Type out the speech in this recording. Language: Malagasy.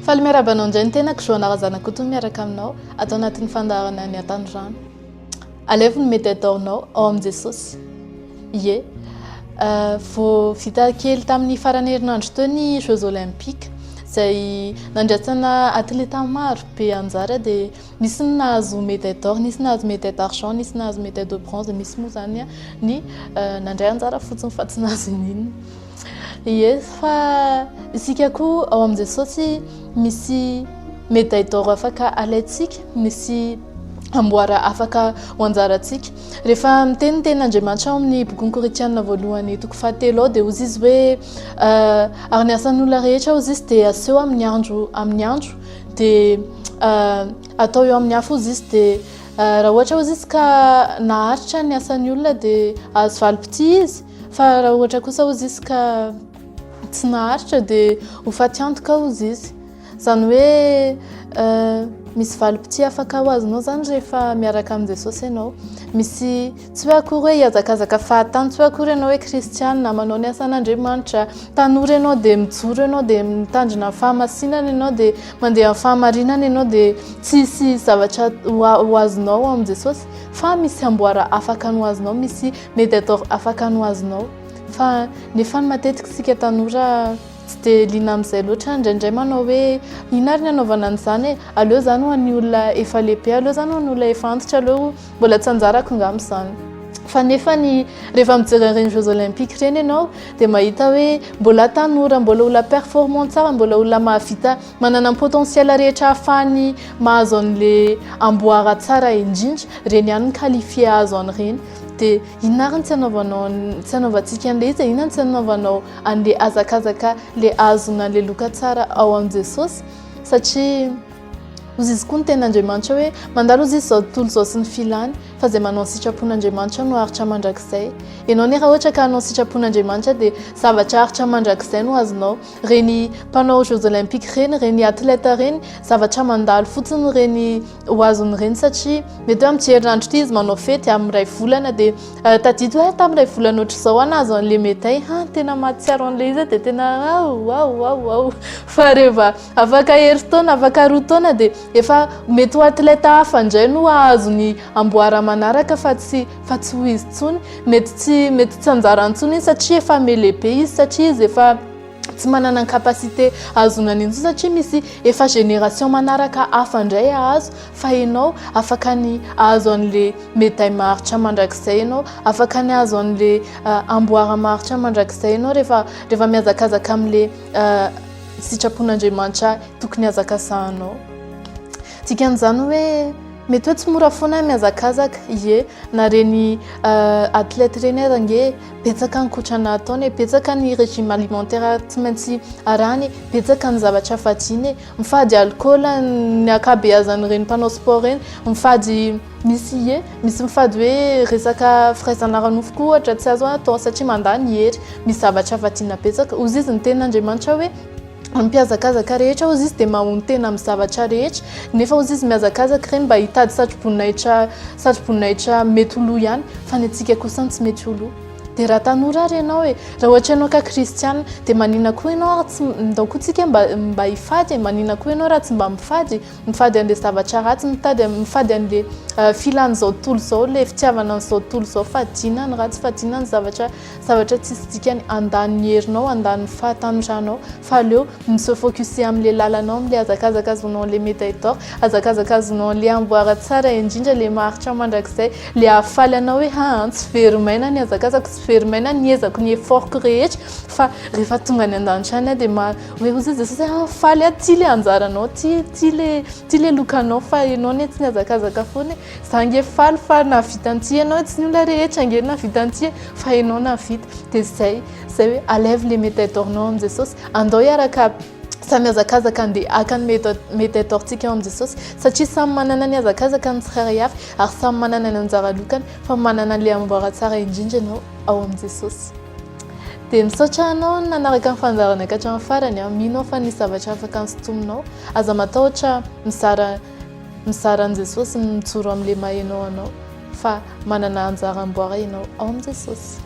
Faly miarabanao indray ny tenako Joana Razanakoto miaraka aminao atao anatin'ny fandaharana ny Antanyrano. Alevo ny mety ataonao ao amin'i Jesosy. Ie, vao vita kely tamin'ny farany herinandro teo ny Jeux Olympiques izay nandraisana atleta maro be anjara dia misy ny nahazo médaille d'or, nisy nahazo médaille d'argent, nisy nahazo médaille de bronze, misy moa zany ny nandray anjara fotsiny fa tsy nahazo n'inona. Ie, fa isika koa ao amin'i Jesosy misy médaille d'or afaka alaitsika, misy amboara afaka ho anjarantsika. Rehefa miteny ten'Andriamanitra ao amin'ny boky Korinthiana voalohany toko fahatelo ao dia hozy izy hoe ary ny asan'olona rehetra hozy izy dia aseho amin'ny andro dia atao eo amin'ny hafa hozy izy dia raha ohatra hozy izy ka naharitra ny asan'ny olona dia azo valopitỳ izy, fa raha ohatra kosa hozy izy ka tsy naharitra dia ho faty antoka hozy izy. Zany hoe misy valopitỳ afaka ho azonao zany rehefa miaraka amin'i Jesosy ianao. Misy tsy hoe akory hoe hiazakazaka fahatany, tsy hoe akory ianao hoe kristianina manao ny asan'Andriamanitra, tanora ianao dia mijoro ianao dia mitandrina fahamasinana ianao dia mandeha amin'ny fahamarinana ianao dia tsisy zavatra ho azonao amin'i Jesosy, fa misy amboara afaka ho azonao, misy médaille d'or afaka ho azonao. Fa nefa matetika isika tanora tsy dia liana amin'izay loatra, indraindray manao hoe ino ary ny anaovana an'izany, aleo zany ho an'ny olona efa lehibe, aleo zany ho an'ny olona efa antitra, aleo mbola tsy anjarako angamba izany. Fa nefa rehefa mijery ireny Jeux Olympiques ireny ianao dia mahita hoe mbola tanora, mbola olona performant tsara, mbola olona mahavita manana ny potentiel rehetra ahafahany mahazo an'ilay amboara tsara indrindra, reny ihany ny qualifié azo an'ireny. Dia inona ary ny tsy anaovantsika an'ilay izy, inona ny tsy anaovanao an'ilay hazakazaka ilay azona an'ilay loka tsara ao amin'i Jesosy, satria hozy izy koa ny ten'Andriamanitra hoe mandalo hozy izy izao tontolo izao sy ny filany fa izay manao ny sitrapon'Andriamanitra no haritra mandrakizay. Ianao raha ohatra ka hanao sitrapon'Andriamanitra dia zavatra haritra mandrakizay no azonao. Reny mpanao Jeux Olympiques reny, reny atleta reny, zavatra mandalo fotsiny reny ho azony reny satria mety hoe amin'ny herinandro ity izy manao fety amin'ny iray volana dia tadidi hoe tamin'ny iray volana ohatr'izao nahazo an'ilay médaille, tena mahatsiaro an'ilay izy dia tena wow. Fa rehefa afaka herintaona, afaka roa taona dia efa mety ho atleta hafa indray no ahazo ny amboara manaraka fa tsy ho izy tsony, mety tsy anjara antsony satria efa melehibe izy, satria izy efa tsy manana ny capacité azonany intsony, satria misy efa génération manaraka hafa indray ahazo, fa ianao afaka ny ahazo an'ilay médaille maharitra mandrakizay ianao, afaka ny ahazo an'ilay amboara maharitra mandrakizay ianao rehefa mihazakazaka amin'ilay sitrapon'Andriamanitra tokony hazakasahanao. Dikan'izany hoe mety hoe tsy mora foana mihazakazaka, ie, na reny atleta reny aza nge betsaka ny kotrana ataony, betsaka ny régime alimentaire tsy maintsy arahany, betsaka ny zavatra fadiany, mifady alcool ny ankabeazan'ireny mpanao sport reny, misy mifady hoe resaka firaisana ranofo koa ohatra tsy azo atao satria mandany hery, misy zavatra fadiana betsaka. Hozy izy ny ten'Andriamanitra hoe mpiazakazaka rehetra hozy izy dia mahony tena amin'ny zavatra rehetra, nefa hozy izy mihazakazaka reny mba hitady satroboninahitra mety ho lo ihany, fa ny antsika kosa tsy mety ho lo. Dia raha tanora ary ianao raha ohatra ianao ka kristianina dia manina koa ianao tsy ndao koa tsika mba hifady, manina koa ianao raha tsy mba mifady an'ilay zavatra ratsy, mifady an'ilay filan'izao tontolo izao, ilay fitiavana an'izao tontolo izao, fadiana ny ratsy, fadiana ny zavatra tsisy dikany, andaniny herinao, andaniny fahatanorana, fa aleo miseho focus amin'ilay lalanao, amin'ilay hazakazaka azonao an'ilay médaille d'or, hazakazaka azonao an'ilay amboara tsara indrindra, ilay maharitra mandrakizay, ilay ahafaly anao hoe tsy very maina ny hazakazako, tsy very maina ny ezako, ny effortko rehetra, fa rehefa tonga ny an-danitra any dia hoe hozy izy Jesosy faly ty le anjaranao, ty le lokanao, fa ianao ne tsy nihazakazaka foana, za nge faly fa navita an'ity ianao, tsy ny olona rehetra nge navita an'ity fa ianao navita. Dia zay hoe alève le médaille d'or-nao amin'i Jesosy, andao hiaraka samy hazakazaka andeha haka ny médaille d'or-tsika ao amin'i Jesosy, satria samy manana ny hazakazaka ny tsirairay avy ary samy manana ny anjara lokany, fa manana an'ilay amboara tsara indrindra ianao ao amin'i Jesosy. Dia misaotra anao nanaraka ny fanjarana ka hatramin'ny farany, mino aho fa nisy zavatra afaka nosintominao, aza matahotra mizara an'i Jesosy mijoro amin'ilay maha ianao anao, fa manana anjara amboara ianao ao amin'i Jesosy.